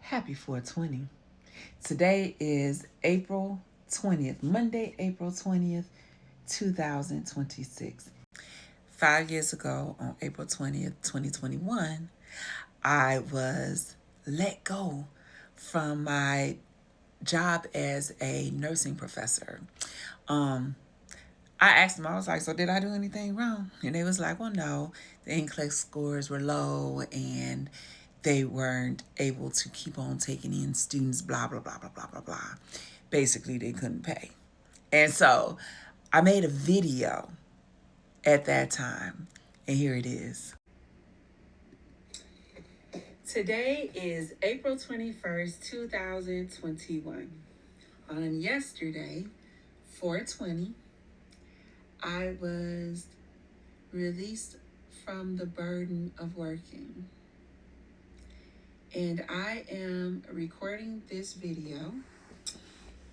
Happy 420. Today is April 20th, Monday, April 20th, 2026. 5 years ago, on April 20th, 2021, I was let go from my job as a nursing professor. I asked them, I was like, so did I do anything wrong? And they was like, well, no, the NCLEX scores were low and they weren't able to keep on taking in students, blah, blah, blah, blah, blah, blah, blah. Basically, they couldn't pay. And so I made a video at that time, and here it is. Today is April 21st, 2021. On yesterday, 420, I was released from the burden of working. And I am recording this video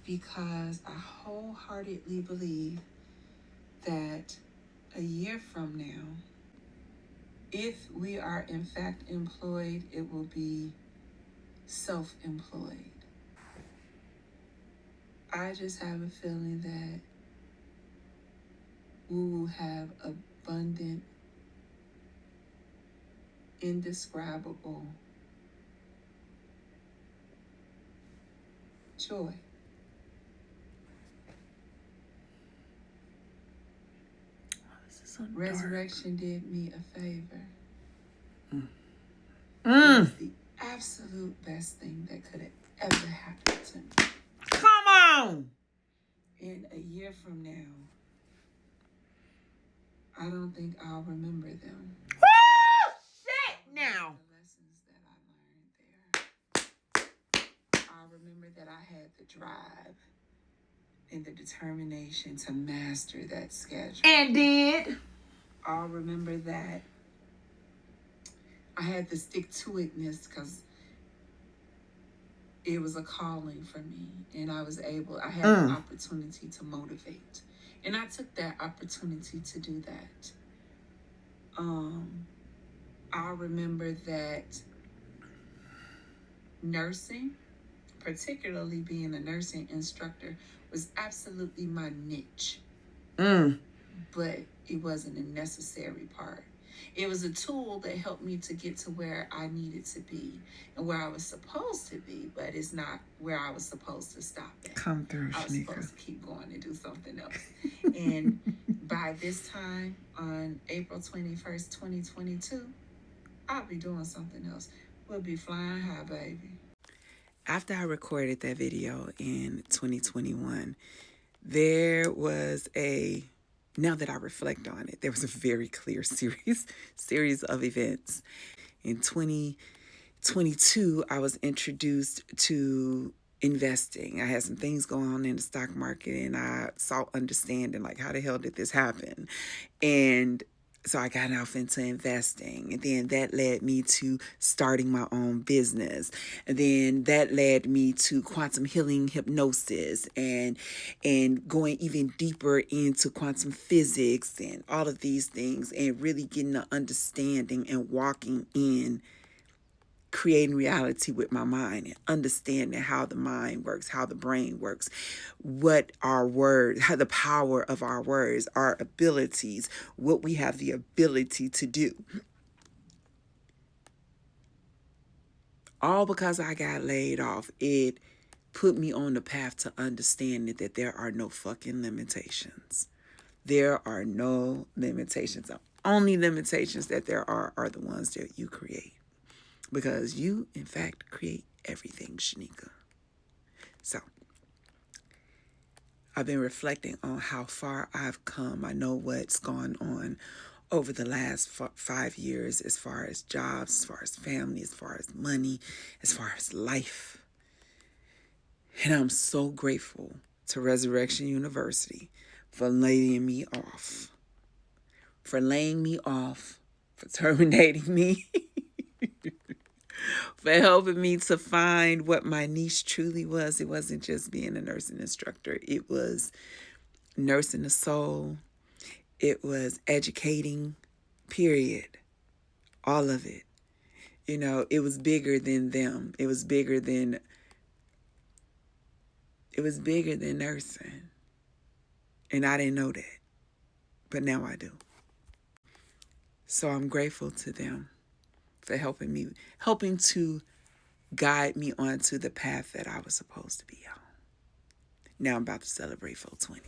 because I wholeheartedly believe that a year from now, if we are in fact employed, it will be self-employed. I just have a feeling that we will have abundant, indescribable joy. Resurrection did me a favor. It was the absolute best thing that could have ever happened to me. Come on! And a year from now, I don't think I'll remember them. Woo! Shit now! The lessons that I learned there. I'll remember that I had the drive and the determination to master that schedule. And did. I'll remember that I had the stick-to-itness because it was a calling for me, and I had an opportunity to motivate, and I took that opportunity to do that. I remember that nursing, particularly being a nursing instructor, was absolutely my niche. But it wasn't a necessary part. It was a tool that helped me to get to where I needed to be and where I was supposed to be, but it's not where I was supposed to stop at. Come through, I was supposed to keep going and do something else. And by this time, on April 21st, 2022, I'll be doing something else. We'll be flying high, baby. After I recorded that video in 2021, there was now that I reflect on it, there was a very clear series of events. In 2022, I was introduced to investing. I had some things going on in the stock market, and I sought understanding, like, how the hell did this happen? And so I got off into investing, and then that led me to starting my own business. And then that led me to quantum healing hypnosis and going even deeper into quantum physics and all of these things, and really getting an understanding and walking in creating reality with my mind and understanding how the mind works, how the brain works, what our words, how the power of our words, our abilities, what we have the ability to do. All because I got laid off. It put me on the path to understanding that there are no fucking limitations. There are no limitations. The only limitations that there are the ones that you create. Because you, in fact, create everything, Shanika. So, I've been reflecting on how far I've come. I know what's gone on over the last 5 years as far as jobs, as far as family, as far as money, as far as life. And I'm so grateful to Resurrection University for laying me off. For terminating me. For helping me to find what my niche truly was. It wasn't just being a nursing instructor. It was nursing the soul. It was educating, period. All of it. You know, it was bigger than them. It was bigger than nursing. And I didn't know that. But now I do. So I'm grateful to them for helping to guide me onto the path that I was supposed to be on. Now I'm about to celebrate 420.